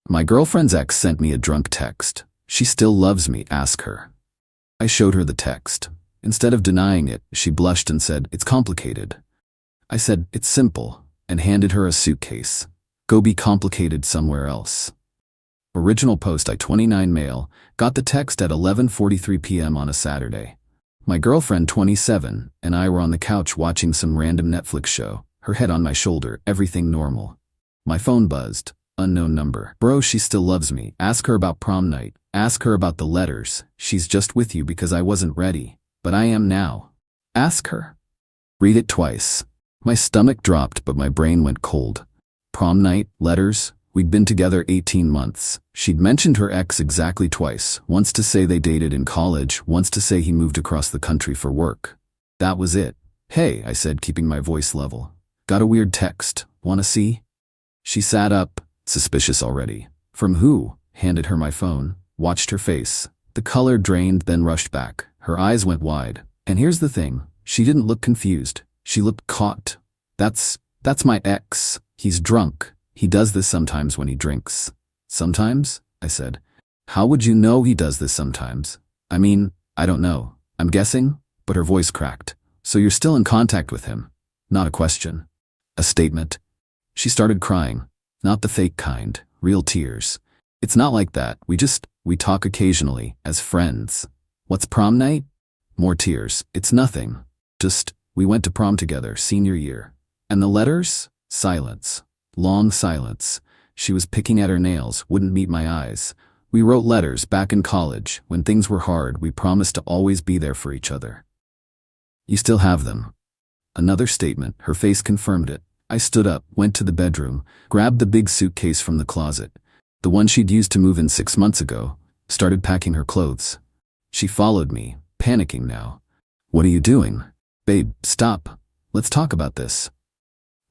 My girlfriend's ex sent me a drunk text. She still loves me, ask her. I showed her the text. Instead of denying it, she blushed and said, it's complicated. I said, it's simple, and handed her a suitcase. Go be complicated somewhere else. Original post I-29 male, got the text at 11:43 p.m. on a Saturday. My girlfriend, 27, and I were on the couch watching some random Netflix show, her head on my shoulder, everything normal. My phone buzzed. Unknown number. Bro, she still loves me. Ask her about prom night. Ask her about the letters. She's just with you because I wasn't ready. But I am now. Ask her. Read it twice. My stomach dropped, but my brain went cold. Prom night, letters. We'd been together 18 months. She'd mentioned her ex exactly twice. Once to say they dated in college, once to say he moved across the country for work. That was it. Hey, I said, keeping my voice level. Got a weird text. Wanna see? She sat up. Suspicious already. From who? Handed her my phone. Watched her face. The color drained, then rushed back. Her eyes went wide. And here's the thing. She didn't look confused. She looked caught. That's my ex. He's drunk. He does this sometimes when he drinks. Sometimes? I said. How would you know he does this sometimes? I mean, I don't know. I'm guessing? But her voice cracked. So you're still in contact with him? Not a question. A statement. She started crying. Not the fake kind, real tears. It's not like that, we talk occasionally, as friends. What's prom night? More tears. It's nothing. Just, we went to prom together, senior year. And the letters? Silence. Long silence. She was picking at her nails, wouldn't meet my eyes. We wrote letters back in college. When things were hard, we promised to always be there for each other. You still have them. Another statement, her face confirmed it. I stood up, went to the bedroom, grabbed the big suitcase from the closet, the one she'd used to move in 6 months ago, started packing her clothes. She followed me, panicking now. What are you doing? Babe, stop. Let's talk about this.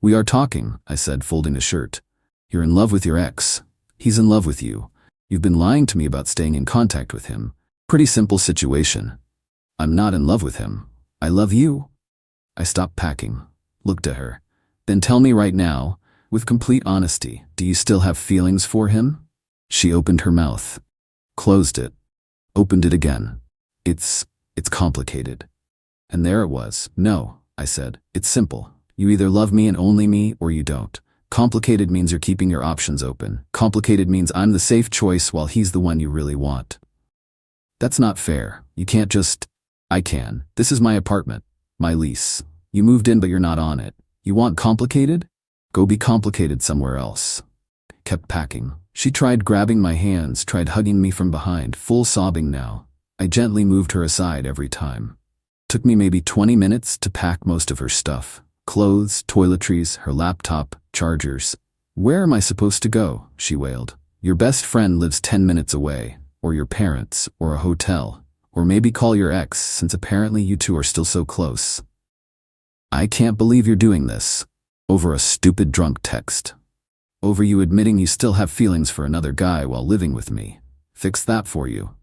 We are talking, I said, folding the shirt. You're in love with your ex. He's in love with you. You've been lying to me about staying in contact with him. Pretty simple situation. I'm not in love with him. I love you. I stopped packing, looked at her. Then tell me right now, with complete honesty, do you still have feelings for him? She opened her mouth, closed it, opened it again. It's complicated. And there it was. No, I said, it's simple. You either love me and only me, or you don't. Complicated means you're keeping your options open. Complicated means I'm the safe choice while he's the one you really want. That's not fair. You can't just... I can. This is my apartment, my lease. You moved in but you're not on it. You want complicated? Go be complicated somewhere else. Kept packing. She tried grabbing my hands, tried hugging me from behind, full sobbing now. I gently moved her aside every time. Took me maybe 20 minutes to pack most of her stuff. Clothes, toiletries, her laptop, chargers. Where am I supposed to go? She wailed. Your best friend lives 10 minutes away, or your parents, or a hotel, or maybe call your ex, since apparently you two are still so close. I can't believe you're doing this. Over a stupid drunk text. Over you admitting you still have feelings for another guy while living with me. Fix that for you.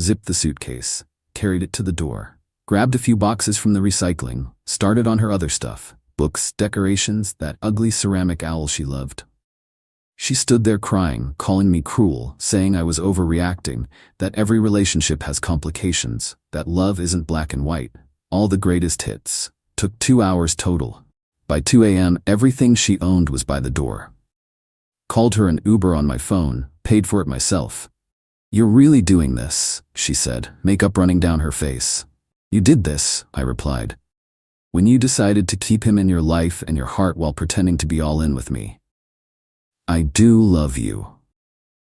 Zipped the suitcase, carried it to the door, grabbed a few boxes from the recycling, started on her other stuff. Books, decorations, that ugly ceramic owl she loved. She stood there crying, calling me cruel, saying I was overreacting, that every relationship has complications, that love isn't black and white. All the greatest hits. Took 2 hours total. By 2 a.m., everything she owned was by the door. Called her an Uber on my phone, paid for it myself. You're really doing this, she said, makeup running down her face. You did this, I replied. When you decided to keep him in your life and your heart while pretending to be all in with me. I do love you.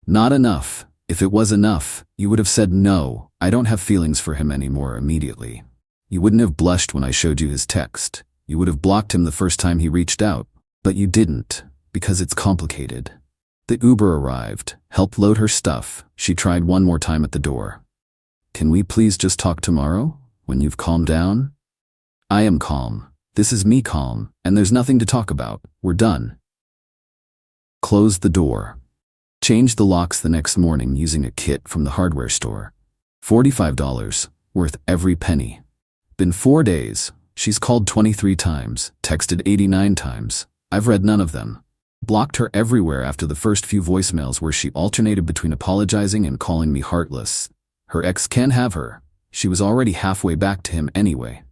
Not enough. If it was enough, you would have said no, I don't have feelings for him anymore immediately. You wouldn't have blushed when I showed you his text. You would have blocked him the first time he reached out. But you didn't, because it's complicated. The Uber arrived, helped load her stuff. She tried one more time at the door. Can we please just talk tomorrow, when you've calmed down? I am calm. This is me calm, and there's nothing to talk about. We're done. Closed the door. Changed the locks the next morning using a kit from the hardware store. $45, worth every penny. Been 4 days. She's called 23 times, texted 89 times. I've read none of them. Blocked her everywhere after the first few voicemails where she alternated between apologizing and calling me heartless. Her ex can have her. She was already halfway back to him anyway.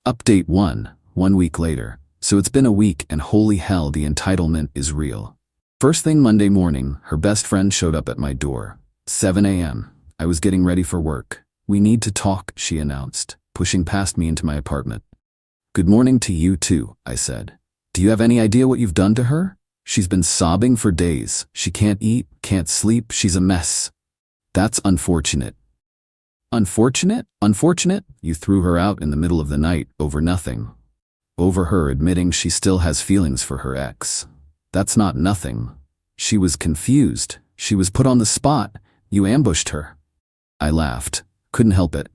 Update 1, 1 week later. So it's been a week and holy hell, the entitlement is real. First thing Monday morning, her best friend showed up at my door. 7 a.m. I was getting ready for work. "We need to talk," she announced, pushing past me into my apartment. "Good morning to you too," I said. "Do you have any idea what you've done to her? She's been sobbing for days. She can't eat, can't sleep, she's a mess." "That's unfortunate." "Unfortunate? Unfortunate? You threw her out in the middle of the night over nothing." "Over her admitting she still has feelings for her ex. That's not nothing." "She was confused. She was put on the spot. You ambushed her." I laughed. Couldn't help it.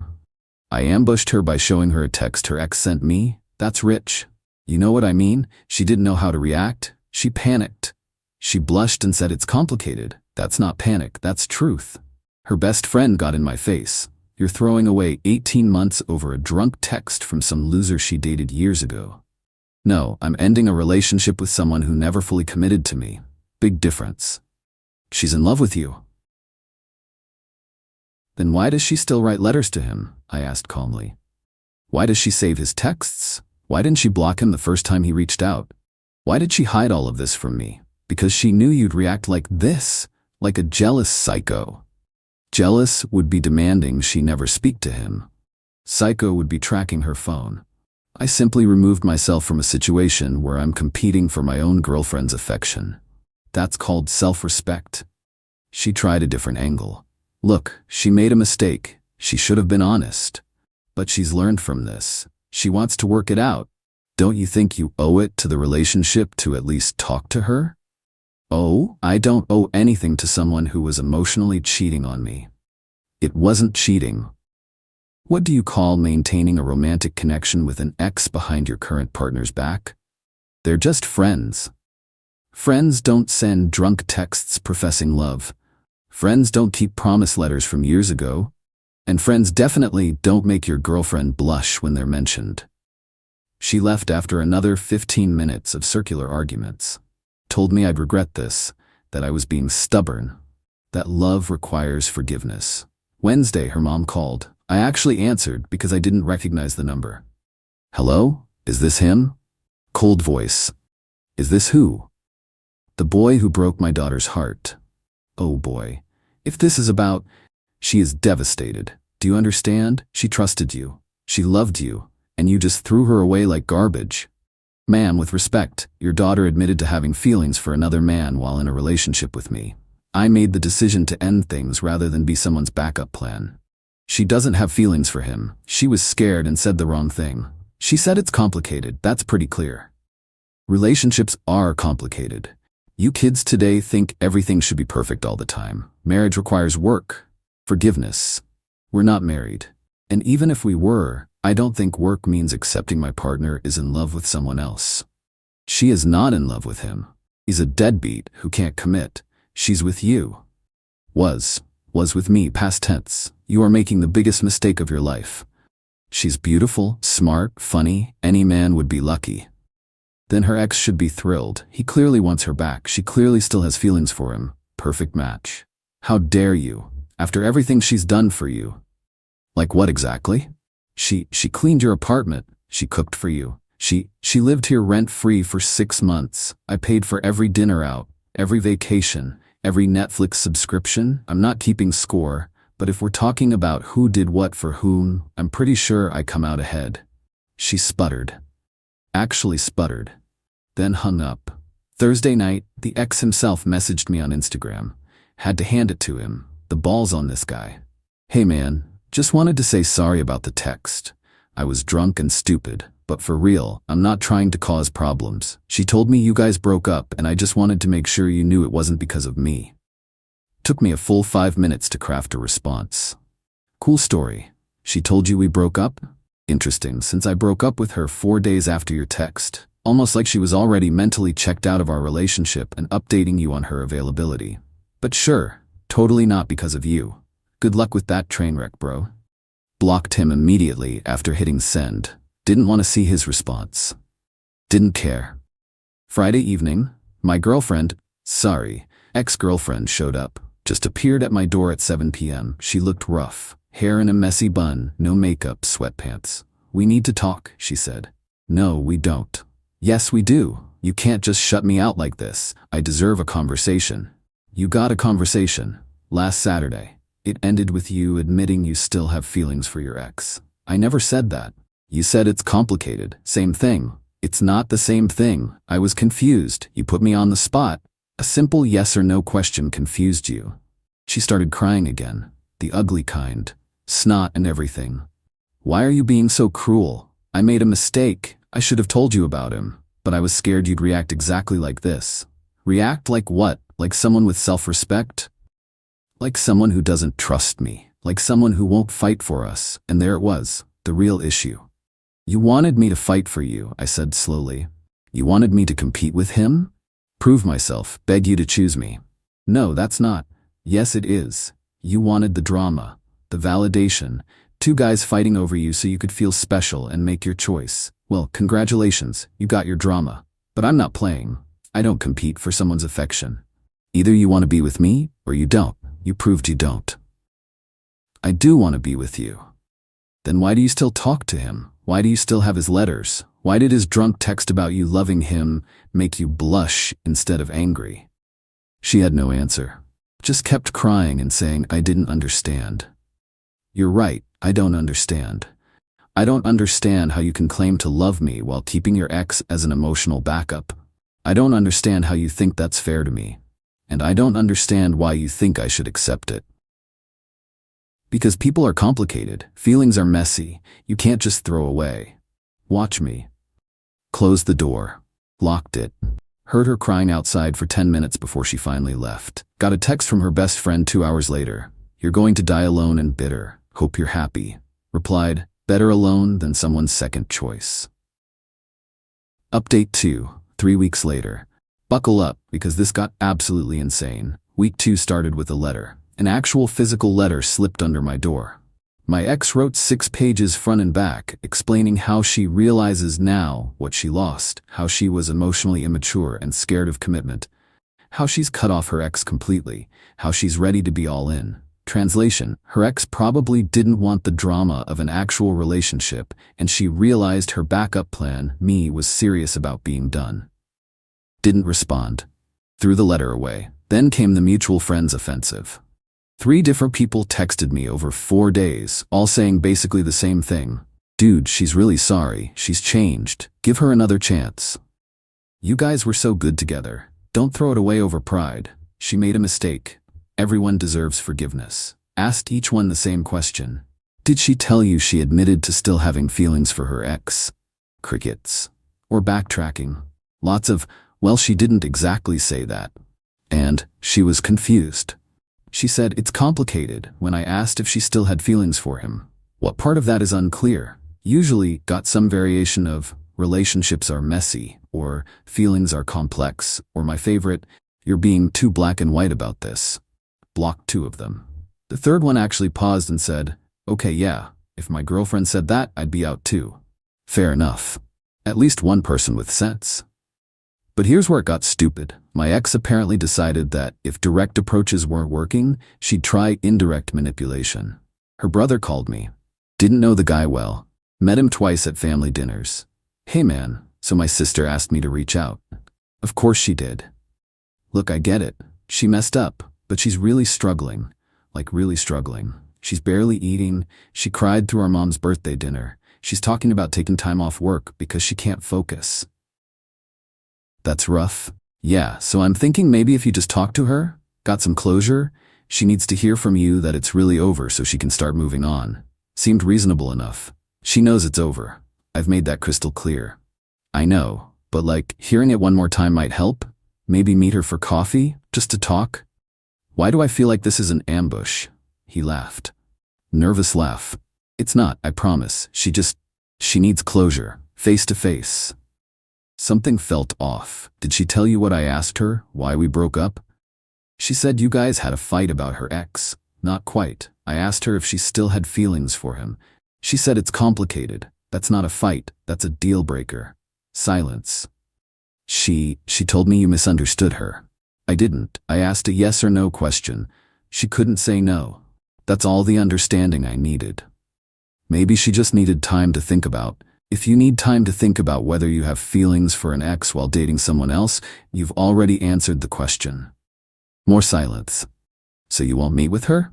"I ambushed her by showing her a text her ex sent me? That's rich. You know what I mean? She didn't know how to react. She panicked. She blushed and said it's complicated. That's not panic, that's truth." Her best friend got in my face. "You're throwing away 18 months over a drunk text from some loser she dated years ago." "No, I'm ending a relationship with someone who never fully committed to me. Big difference." "She's in love with you." "Then why does she still write letters to him?" I asked calmly. "Why does she save his texts? Why didn't she block him the first time he reached out? Why did she hide all of this from me? Because she knew you'd react like this, like a jealous psycho." Jealous would be demanding she never speak to him. Psycho would be tracking her phone. I simply removed myself from a situation where I'm competing for my own girlfriend's affection. That's called self-respect. She tried a different angle. "Look, she made a mistake. She should have been honest. But she's learned from this. She wants to work it out. Don't you think you owe it to the relationship to at least talk to her?" "Oh, I don't owe anything to someone who was emotionally cheating on me." "It wasn't cheating." "What do you call maintaining a romantic connection with an ex behind your current partner's back? They're just friends. Friends don't send drunk texts professing love. Friends don't keep promise letters from years ago. And friends definitely don't make your girlfriend blush when they're mentioned." She left after another 15 minutes of circular arguments. Told me I'd regret this, that I was being stubborn, that love requires forgiveness. Wednesday, her mom called. I actually answered because I didn't recognize the number. "Hello? Is this him?" Cold voice. "Is this who?" "The boy who broke my daughter's heart." "Oh boy. If this is about..." "She is devastated. Do you understand? She trusted you. She loved you. And you just threw her away like garbage. Ma'am, with respect, your daughter admitted to having feelings for another man while in a relationship with me. I made the decision to end things rather than be someone's backup plan. She doesn't have feelings for him. She was scared and said the wrong thing. She said it's complicated, that's pretty clear. Relationships are complicated. You kids today think everything should be perfect all the time. Marriage requires work, forgiveness. We're not married. And even if we were, I don't think work means accepting my partner is in love with someone else. She is not in love with him. He's a deadbeat who can't commit. She's with you. Was with me, past tense. You are making the biggest mistake of your life. She's beautiful, smart, funny. Any man would be lucky. Then her ex should be thrilled. He clearly wants her back. She clearly still has feelings for him. Perfect match. How dare you, after everything she's done for you? Like what exactly? She cleaned your apartment. She cooked for you. She lived here rent-free for 6 months. I paid for every dinner out, every vacation, every Netflix subscription. I'm not keeping score, but if we're talking about who did what for whom, I'm pretty sure I come out ahead. She sputtered. Actually sputtered. Then hung up. Thursday night, the ex himself messaged me on Instagram. Had to hand it to him. The ball's on this guy. "Hey man, just wanted to say sorry about the text. I was drunk and stupid, but for real, I'm not trying to cause problems. She told me you guys broke up and I just wanted to make sure you knew it wasn't because of me." Took me a full 5 minutes to craft a response. "Cool story. She told you we broke up? Interesting, since I broke up with her 4 days after your text. Almost like she was already mentally checked out of our relationship and updating you on her availability. But sure, totally not because of you. Good luck with that train wreck, bro." Blocked him immediately after hitting send. Didn't want to see his response. Didn't care. Friday evening, My girlfriend, sorry, ex-girlfriend showed up. Just appeared at my door at 7 p.m. She looked rough. Hair in a messy bun, no makeup, sweatpants. We need to talk, she said. No, we don't. Yes, we do. You can't just shut me out like this. I deserve a conversation. You got a conversation. Last Saturday. It ended with you admitting you still have feelings for your ex. I never said that. You said it's complicated. Same thing. It's not the same thing. I was confused. You put me on the spot. A simple yes or no question confused you. She started crying again. The ugly kind. Snot and everything. Why are you being so cruel? I made a mistake. I should have told you about him. But I was scared you'd react exactly like this. React like what? Like someone with self-respect? Like someone who doesn't trust me. Like someone who won't fight for us. And there it was. The real issue. You wanted me to fight for you, I said slowly. You wanted me to compete with him? Prove myself, beg you to choose me. No, that's not. Yes, it is. You wanted the drama, the validation, two guys fighting over you so you could feel special and make your choice. Well, congratulations, you got your drama. But I'm not playing. I don't compete for someone's affection. Either you want to be with me, or you don't. You proved you don't. I do want to be with you. Then why do you still talk to him? Why do you still have his letters? Why did his drunk text about you loving him make you blush instead of angry? She had no answer. Just kept crying and saying, I didn't understand. You're right, I don't understand. I don't understand how you can claim to love me while keeping your ex as an emotional backup. I don't understand how you think that's fair to me. And I don't understand why you think I should accept it. Because people are complicated, feelings are messy, you can't just throw away. Watch me. Closed the door. Locked it. Heard her crying outside for 10 minutes before she finally left. Got a text from her best friend 2 hours later. You're going to die alone and bitter. Hope you're happy. Replied, better alone than someone's second choice. Update 2, 3 weeks later. Buckle up, because this got absolutely insane. Week 2 started with a letter. An actual physical letter slipped under my door. My ex wrote 6 pages front and back, explaining how she realizes now what she lost, how she was emotionally immature and scared of commitment, how she's cut off her ex completely, how she's ready to be all in. Translation: her ex probably didn't want the drama of an actual relationship, and she realized her backup plan, me, was serious about being done. Didn't respond. Threw the letter away. Then came the mutual friends offensive. 3 different people texted me over 4 days, all saying basically the same thing. Dude, she's really sorry. She's changed. Give her another chance. You guys were so good together. Don't throw it away over pride. She made a mistake. Everyone deserves forgiveness. Asked each one the same question. Did she tell you she admitted to still having feelings for her ex? Crickets. Or backtracking. Lots of, well, she didn't exactly say that. And she was confused. She said it's complicated when I asked if she still had feelings for him. What part of that is unclear? Usually got some variation of relationships are messy, or feelings are complex, or my favorite, you're being too black and white about this. Blocked 2 of them. The third one actually paused and said, okay, yeah, if my girlfriend said that, I'd be out too. Fair enough. At least one person with sense. But here's where it got stupid. My ex apparently decided that if direct approaches weren't working, she'd try indirect manipulation. Her brother called me. Didn't know the guy well. Met him twice at family dinners. Hey man, so my sister asked me to reach out. Of course she did. Look, I get it. She messed up, but she's really struggling. Like really struggling. She's barely eating. She cried through our mom's birthday dinner. She's talking about taking time off work because she can't focus. That's rough. Yeah, so I'm thinking maybe if you just talk to her, got some closure, she needs to hear from you that it's really over so she can start moving on. Seemed reasonable enough. She knows it's over. I've made that crystal clear. I know, but like, hearing it one more time might help? Maybe meet her for coffee, just to talk? Why do I feel like this is an ambush? He laughed. Nervous laugh. It's not, I promise. She needs closure, face to face. Something felt off. Did she tell you what I asked her, why we broke up? She said you guys had a fight about her ex. Not quite. I asked her if she still had feelings for him. She said it's complicated. That's not a fight, that's a deal breaker. Silence. She told me you misunderstood her. I didn't. I asked a yes or no question. She couldn't say no. That's all the understanding I needed. Maybe she just needed time to think about. If you need time to think about whether you have feelings for an ex while dating someone else, you've already answered the question. More silence. So you won't meet with her?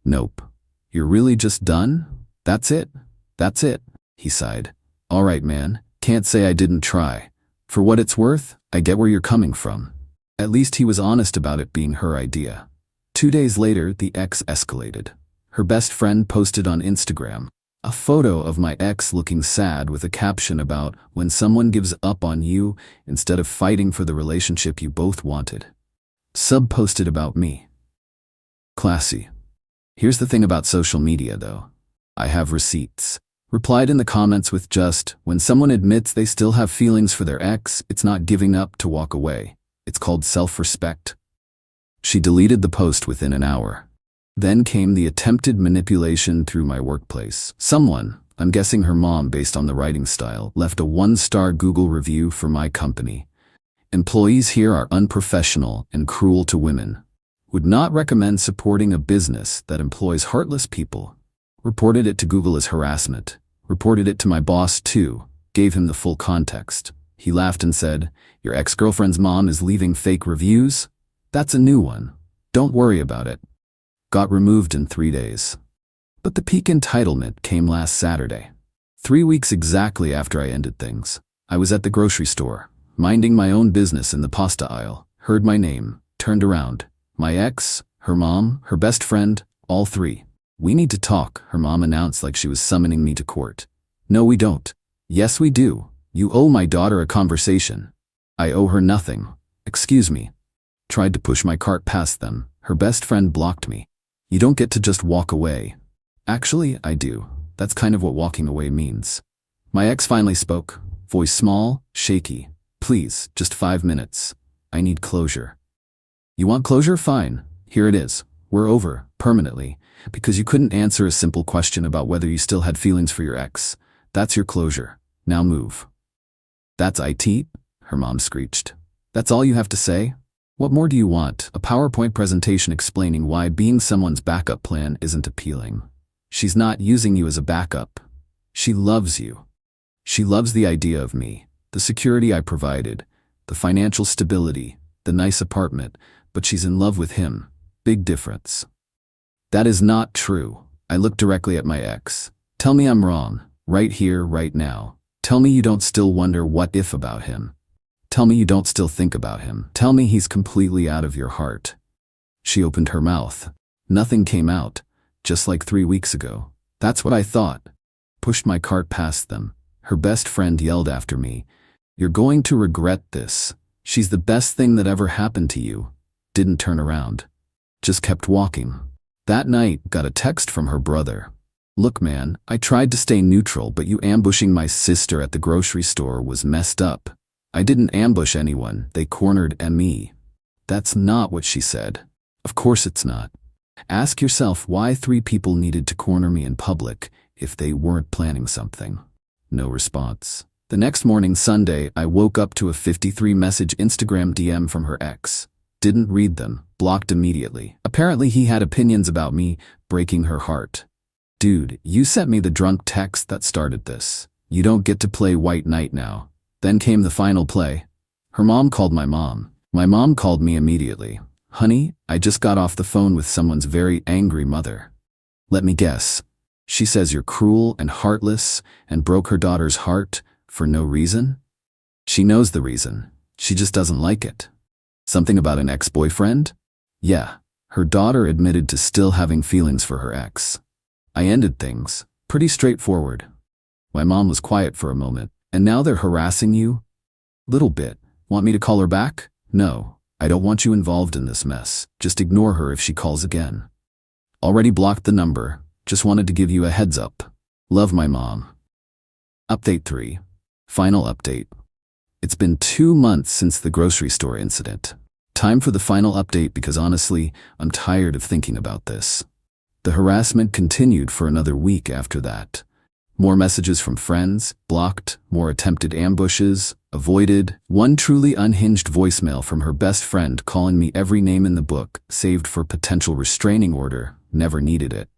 Nope. You're really just done? That's it? That's it, he sighed. All right, man. Can't say I didn't try. For what it's worth, I get where you're coming from. At least he was honest about it being her idea. 2 days later, the ex escalated. Her best friend posted on Instagram a photo of my ex looking sad with a caption about when someone gives up on you instead of fighting for the relationship you both wanted. Sub posted about me. Classy. Here's the thing about social media though. I have receipts. Replied in the comments with just, when someone admits they still have feelings for their ex, it's not giving up to walk away. It's called self-respect. She deleted the post within an hour. Then came the attempted manipulation through my workplace. Someone, I'm guessing her mom based on the writing style, left a 1-star Google review for my company. Employees here are unprofessional and cruel to women. Would not recommend supporting a business that employs heartless people. Reported it to Google as harassment. Reported it to my boss too. Gave him the full context. He laughed and said, "Your ex-girlfriend's mom is leaving fake reviews? That's a new one. Don't worry about it." Got removed in 3 days. But the peak entitlement came last Saturday. 3 weeks exactly after I ended things. I was at the grocery store, minding my own business in the pasta aisle, heard my name, turned around. My ex, her mom, her best friend, all three. "We need to talk," her mom announced like she was summoning me to court. "No, we don't." "Yes, we do. You owe my daughter a conversation." "I owe her nothing." "Excuse me." Tried to push my cart past them. Her best friend blocked me. "You don't get to just walk away." "Actually, I do. That's kind of what walking away means." My ex finally spoke, voice small, shaky. "Please, just 5 minutes. I need closure." "You want closure? Fine. Here it is. We're over, permanently, because you couldn't answer a simple question about whether you still had feelings for your ex. That's your closure. Now move." "That's IT?" her mom screeched. "That's all you have to say? What more do you want? A PowerPoint presentation explaining why being someone's backup plan isn't appealing. She's not using you as a backup. She loves you. She loves the idea of me, the security I provided, the financial stability, the nice apartment, but she's in love with him. Big difference." "That is not true." I looked directly at my ex. "Tell me I'm wrong, right here, right now. Tell me you don't still wonder what if about him. Tell me you don't still think about him. Tell me he's completely out of your heart." She opened her mouth. Nothing came out, just like 3 weeks ago. "That's what I thought." Pushed my cart past them. Her best friend yelled after me, "You're going to regret this. She's the best thing that ever happened to you." Didn't turn around. Just kept walking. That night, got a text from her brother. "Look, man, I tried to stay neutral, but you ambushing my sister at the grocery store was messed up. I didn't ambush anyone, they cornered me." That's not what she said. Of course it's not. Ask yourself why 3 people needed to corner me in public if they weren't planning something. No response. The next morning, Sunday, I woke up to a 53-message Instagram DM from her ex. Didn't read them, blocked immediately. Apparently he had opinions about me, breaking her heart. Dude, you sent me the drunk text that started this. You don't get to play white knight now. Then came the final play. Her mom called my mom. My mom called me immediately. "Honey, I just got off the phone with someone's very angry mother." Let me guess. She says you're cruel and heartless and broke her daughter's heart for no reason? She knows the reason. She just doesn't like it. Something about an ex-boyfriend? Yeah, her daughter admitted to still having feelings for her ex. I ended things. Pretty straightforward. My mom was quiet for a moment. "And now they're harassing you?" "Little bit. Want me to call her back?" "No, I don't want you involved in this mess. Just ignore her if she calls again." "Already blocked the number. Just wanted to give you a heads up. Love, my mom." Update 3. Final update. It's been 2 months since the grocery store incident. Time for the final update because honestly, I'm tired of thinking about this. The harassment continued for another week after that. More messages from friends, blocked, more attempted ambushes, avoided, one truly unhinged voicemail from her best friend calling me every name in the book, saved for potential restraining order, never needed it.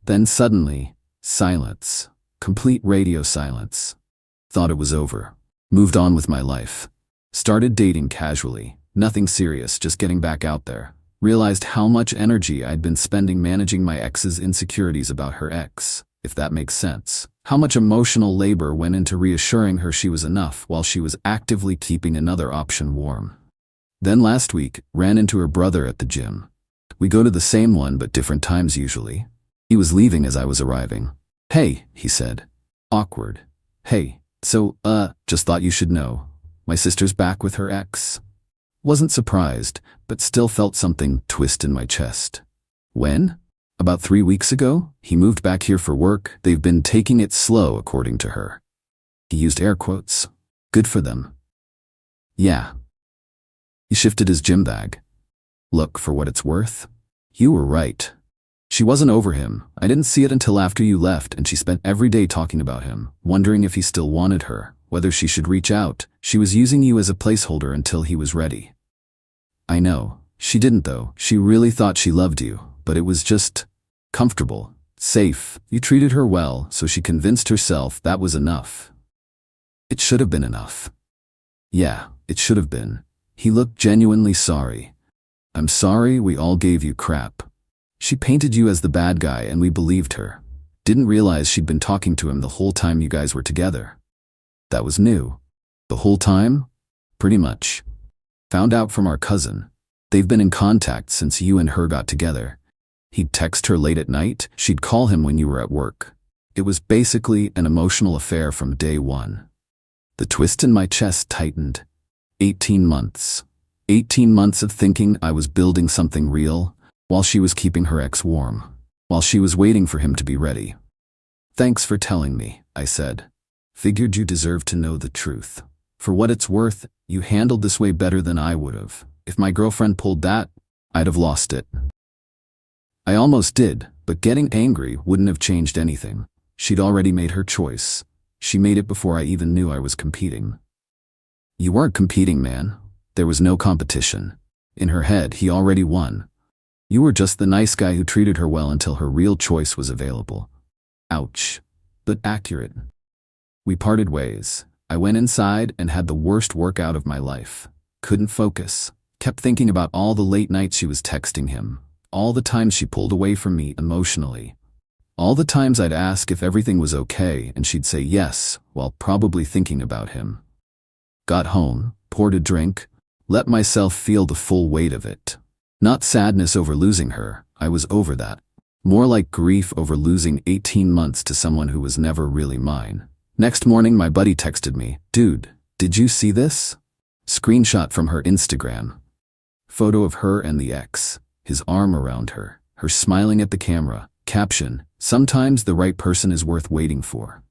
Then suddenly, silence. Complete radio silence. Thought it was over. Moved on with my life. Started dating casually. Nothing serious, just getting back out there. Realized how much energy I'd been spending managing my ex's insecurities about her ex, if that makes sense. How much emotional labor went into reassuring her she was enough while she was actively keeping another option warm. Then last week, ran into her brother at the gym. We go to the same one but different times usually. He was leaving as I was arriving. "Hey," he said. Awkward. "Hey, so, just thought you should know. My sister's back with her ex." Wasn't surprised, but still felt something twist in my chest. When? About 3 weeks ago, he moved back here for work. They've been taking it slow, according to her. He used air quotes. Good for them. Yeah. He shifted his gym bag. Look, for what it's worth, you were right. She wasn't over him. I didn't see it until after you left, and she spent every day talking about him, wondering if he still wanted her, whether she should reach out. She was using you as a placeholder until he was ready. I know. She didn't though. She really thought she loved you, but it was just comfortable, safe. You treated her well, so she convinced herself that was enough. It should have been enough. Yeah, it should have been. He looked genuinely sorry. I'm sorry we all gave you crap. She painted you as the bad guy and we believed her. Didn't realize she'd been talking to him the whole time you guys were together. That was new. The whole time? Pretty much. Found out from our cousin. They've been in contact since you and her got together. He'd text her late at night, she'd call him when you were at work. It was basically an emotional affair from day one. The twist in my chest tightened. 18 months. 18 months of thinking I was building something real, while she was keeping her ex warm, while she was waiting for him to be ready. Thanks for telling me, I said. Figured you deserved to know the truth. For what it's worth, you handled this way better than I would have. If my girlfriend pulled that, I'd have lost it. I almost did, but getting angry wouldn't have changed anything. She'd already made her choice. She made it before I even knew I was competing. You weren't competing, man. There was no competition. In her head, he already won. You were just the nice guy who treated her well until her real choice was available. Ouch. But accurate. We parted ways. I went inside and had the worst workout of my life. Couldn't focus. Kept thinking about all the late nights she was texting him. All the times she pulled away from me emotionally. All the times I'd ask if everything was okay and she'd say yes, while probably thinking about him. Got home, poured a drink, let myself feel the full weight of it. Not sadness over losing her, I was over that. More like grief over losing 18 months to someone who was never really mine. Next morning my buddy texted me, "Dude, did you see this?" Screenshot from her Instagram. Photo of her and the ex, his arm around her, her smiling at the camera. Caption, "Sometimes the right person is worth waiting for."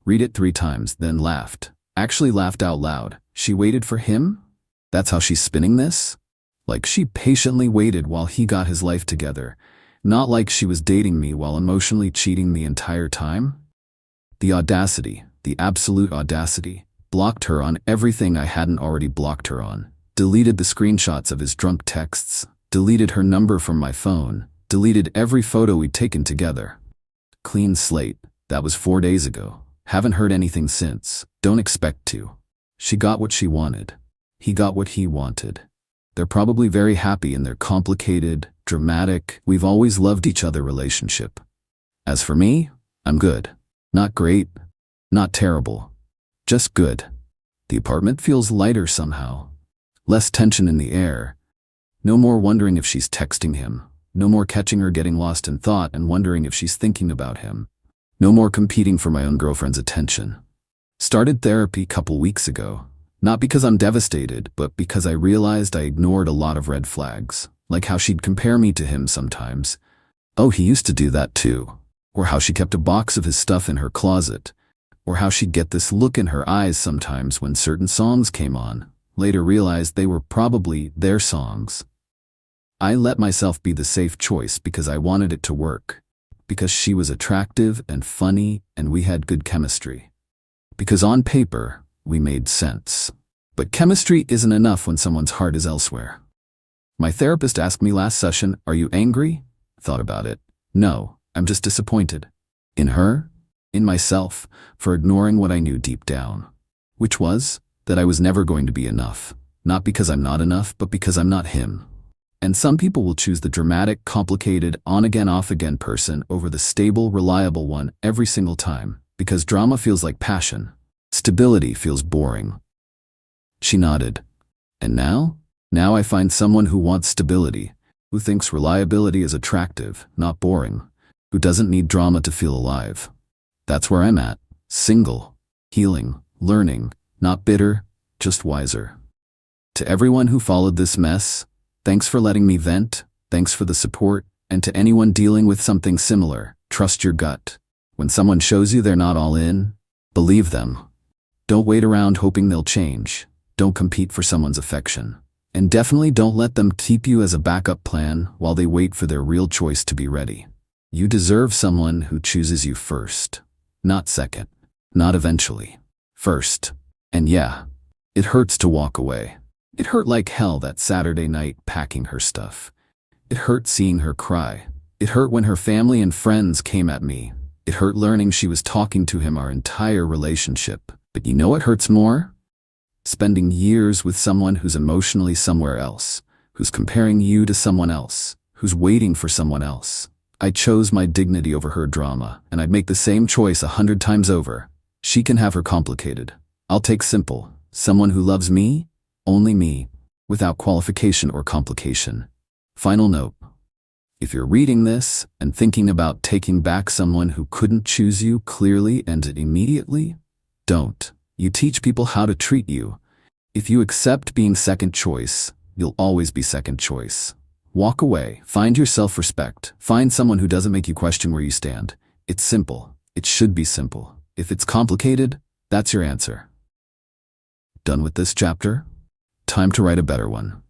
Read it 3 times, then laughed. Actually laughed out loud. She waited for him? That's how she's spinning this? Like she patiently waited while he got his life together. Not like she was dating me while emotionally cheating the entire time? The audacity, the absolute audacity. Blocked her on everything I hadn't already blocked her on. Deleted the screenshots of his drunk texts. Deleted her number from my phone. Deleted every photo we'd taken together. Clean slate. That was 4 days ago. Haven't heard anything since. Don't expect to. She got what she wanted. He got what he wanted. They're probably very happy in their complicated, dramatic, we've always loved each other relationship. As for me, I'm good. Not great, not terrible. Just good. The apartment feels lighter somehow. Less tension in the air. No more wondering if she's texting him. No more catching her getting lost in thought and wondering if she's thinking about him. No more competing for my own girlfriend's attention. Started therapy a couple weeks ago. Not because I'm devastated, but because I realized I ignored a lot of red flags, like how she'd compare me to him sometimes. Oh, he used to do that too. Or how she kept a box of his stuff in her closet. Or how she'd get this look in her eyes sometimes when certain songs came on. Later realized they were probably their songs. I let myself be the safe choice because I wanted it to work. Because she was attractive and funny and we had good chemistry. Because on paper, we made sense. But chemistry isn't enough when someone's heart is elsewhere. My therapist asked me last session, "Are you angry?" Thought about it. No, I'm just disappointed. In her, in myself, for ignoring what I knew deep down. Which was that I was never going to be enough. Not because I'm not enough, but because I'm not him. And some people will choose the dramatic, complicated, on-again, off-again person over the stable, reliable one every single time, because drama feels like passion. Stability feels boring. She nodded. And now? Now I find someone who wants stability, who thinks reliability is attractive, not boring, who doesn't need drama to feel alive. That's where I'm at. Single, healing, learning, not bitter, just wiser. To everyone who followed this mess, thanks for letting me vent, thanks for the support, and to anyone dealing with something similar, trust your gut. When someone shows you they're not all in, believe them. Don't wait around hoping they'll change. Don't compete for someone's affection. And definitely don't let them keep you as a backup plan while they wait for their real choice to be ready. You deserve someone who chooses you first. Not second. Not eventually. First. And yeah, it hurts to walk away. It hurt like hell that Saturday night packing her stuff. It hurt seeing her cry. It hurt when her family and friends came at me. It hurt learning she was talking to him our entire relationship. But you know what hurts more? Spending years with someone who's emotionally somewhere else, who's comparing you to someone else, who's waiting for someone else. I chose my dignity over her drama, and I'd make the same choice 100 times over. She can have her complicated. I'll take simple. Someone who loves me, only me, without qualification or complication. Final note. If you're reading this and thinking about taking back someone who couldn't choose you clearly and immediately, don't. You teach people how to treat you. If you accept being second choice, you'll always be second choice. Walk away. Find your self-respect. Find someone who doesn't make you question where you stand. It's simple. It should be simple. If it's complicated, that's your answer. Done with this chapter? Time to write a better one.